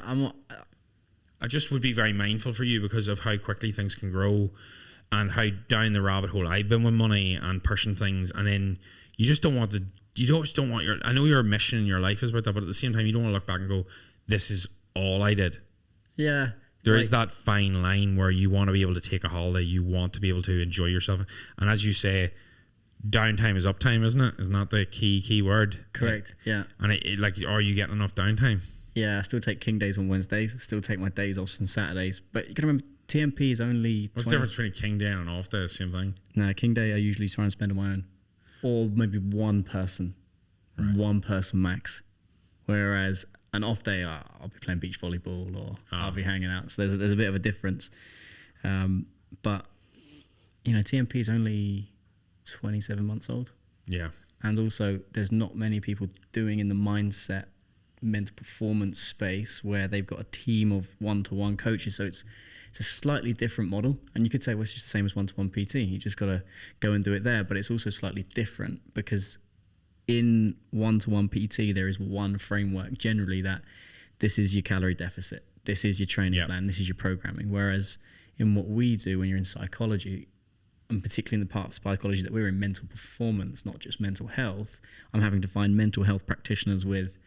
I just would be very mindful for you because of how quickly things can grow and how down the rabbit hole I've been with money and pushing things, and then you just don't want your, I know your mission in your life is about that, but at the same time you don't want to look back and go, this is all I did. Yeah. There is that fine line where you want to be able to take a holiday, you want to be able to enjoy yourself. And as you say, downtime is uptime, isn't it? Isn't that the key word? Correct, yeah. And like, are you getting enough downtime? Yeah, I still take King days on Wednesdays. I still take my days off on Saturdays. But you got to remember, TMP is only... What's the difference between a King day and an off day? Same thing? No, King day I usually try and spend on my own. Or maybe one person. Right. One person max. Whereas an off day, I'll be playing beach volleyball or I'll be hanging out. So there's a bit of a difference. But, you know, TMP is only 27 months old. Yeah. And also there's not many people doing in the mindset, mental performance space where they've got a team of one-to-one coaches. So it's a slightly different model. And you could say, well, it's just the same as one-to-one PT. You just got to go and do it there. But it's also slightly different because in one-to-one PT, there is one framework generally that this is your calorie deficit. This is your training plan. This is your programming. Whereas in what we do when you're in psychology, and particularly in the part of psychology that we're in, mental performance, not just mental health, I'm having to find mental health practitioners with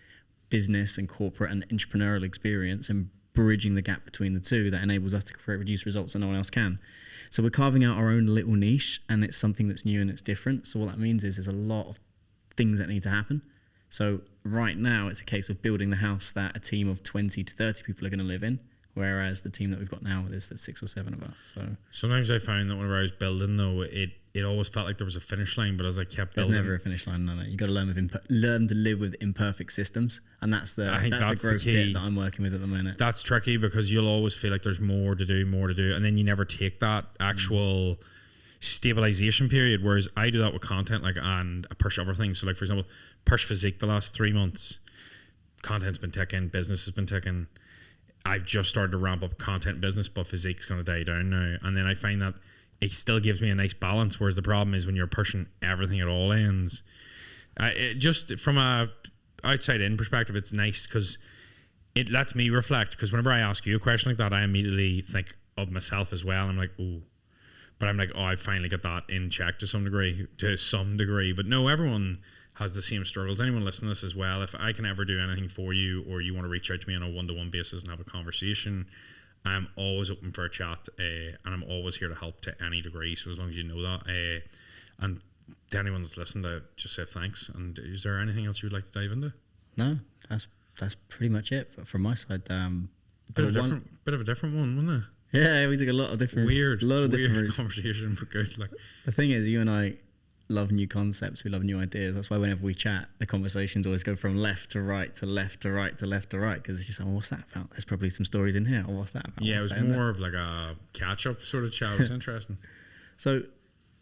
business and corporate and entrepreneurial experience and bridging the gap between the two that enables us to create reduced results that no one else can. So we're carving out our own little niche, and it's something that's new and it's different. So what that means is there's a lot of things that need to happen. So right now it's a case of building the house that a team of 20 to 30 people are going to live in, whereas the team that we've got now is 6 or 7 of us. So sometimes I find that whenever I was building, though, it always felt like there was a finish line, but as I kept building, there's never a finish line. No. You got to learn to live with imperfect systems, and that's the growth key bit that I'm working with at the minute. That's tricky because you'll always feel like there's more to do, and then you never take that actual stabilization period. Whereas I do that with content, and I push other things. So, like for example, push physique the last 3 months, content's been ticking, business has been ticking. I've just started to ramp up content business, but physique's going to die down now. And then I find that it still gives me a nice balance. Whereas the problem is when you're pushing everything at all ends. Just from a outside in perspective, it's nice because it lets me reflect. Because whenever I ask you a question like that, I immediately think of myself as well. I'm like, oh, but I'm like, oh, I finally got that in check to some degree. But no, everyone has the same struggles. Anyone listening to this as well, if I can ever do anything for you or you want to reach out to me on a one-to-one basis and have a conversation, I'm always open for a chat, and I'm always here to help to any degree. So as long as you know that, and to anyone that's listened, I just say thanks. And is there anything else you'd like to dive into? No, that's pretty much it. But from my side, bit of a different one, wasn't it? Yeah, we took a lot of different weird different conversation, but good. The thing is, you and I love new concepts. We love new ideas. That's why whenever we chat, the conversations always go from left to right to left to right to left to right, because it's just, oh, what's that about? There's probably some stories in here. Oh, what's that about? Yeah, it was more of like a catch-up sort of chat. It was interesting. So,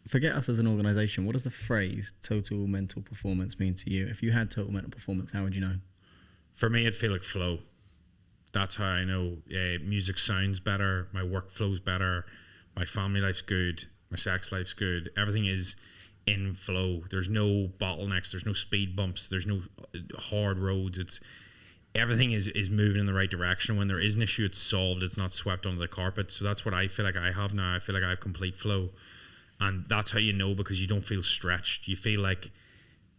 forget us as an organisation. What does the phrase total mental performance mean to you? If you had total mental performance, how would you know? For me, it'd feel like flow. That's how I know music sounds better, my work flows better, my family life's good, my sex life's good. Everything is in flow. There's no bottlenecks, there's no speed bumps, there's no hard roads. Everything is moving in the right direction. When there is an issue, it's solved. It's not swept under the carpet. So that's what I feel like I have now. I feel like I have complete flow. And that's how you know, because you don't feel stretched. You feel like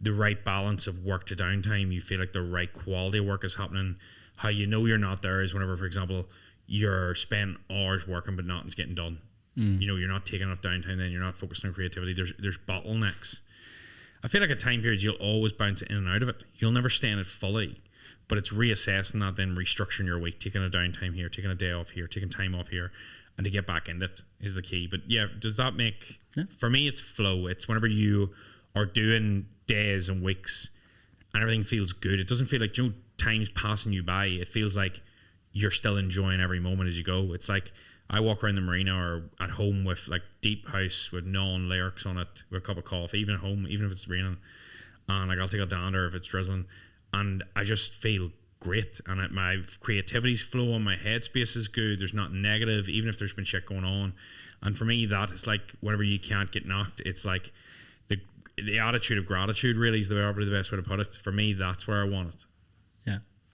the right balance of work to downtime. You feel like the right quality of work is happening. How you know you're not there is whenever, for example, you're spending hours working but nothing's getting done. You know, you're not taking enough downtime, then you're not focusing on creativity. There's bottlenecks. I feel like at time periods you'll always bounce in and out of it. You'll never stay in it fully, but it's reassessing that, then restructuring your week, taking a downtime here, taking a day off here, taking time off here, and to get back in it is the key. But yeah, does that make... Yeah. For me, it's flow. It's whenever you are doing days and weeks and everything feels good. It doesn't feel like, you know, time's passing you by. It feels like you're still enjoying every moment as you go. It's like I walk around the marina or at home with like deep house with neon lyrics on it with a cup of coffee, even at home, even if it's raining, and like I'll take a dander if it's drizzling, and I just feel great, and my creativity's flowing, my headspace is good, there's not negative, even if there's been shit going on. And for me, that is like whenever you can't get knocked, it's like the attitude of gratitude really is probably the best way to put it. For me, that's where I want it.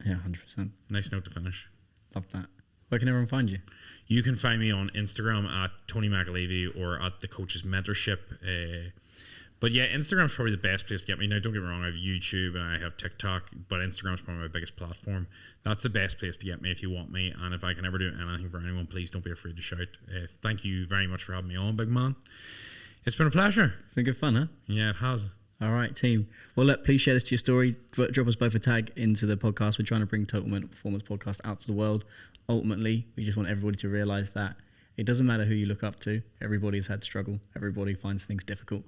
Yeah, 100%. Nice note to finish. Love that. Where can everyone find you? You can find me on Instagram at Tony McAleavey or at the Coach's Mentorship. But yeah, Instagram's probably the best place to get me. Now, don't get me wrong, I have YouTube and I have TikTok, but Instagram's probably my biggest platform. That's the best place to get me if you want me. And if I can ever do anything for anyone, please don't be afraid to shout. Thank you very much for having me on, big man. It's been a pleasure. It's been good fun, huh? Yeah, it has. All right, team. Well, look, please share this to your story. Drop us both a tag into the podcast. We're trying to bring Total Mental Performance podcast out to the world. Ultimately, we just want everybody to realize that it doesn't matter who you look up to. Everybody's had struggle. Everybody finds things difficult.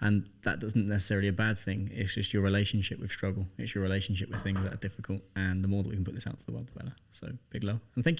And that isn't necessarily a bad thing. It's just your relationship with struggle. It's your relationship with things that are difficult. And the more that we can put this out to the world, the better. So big love and thank you.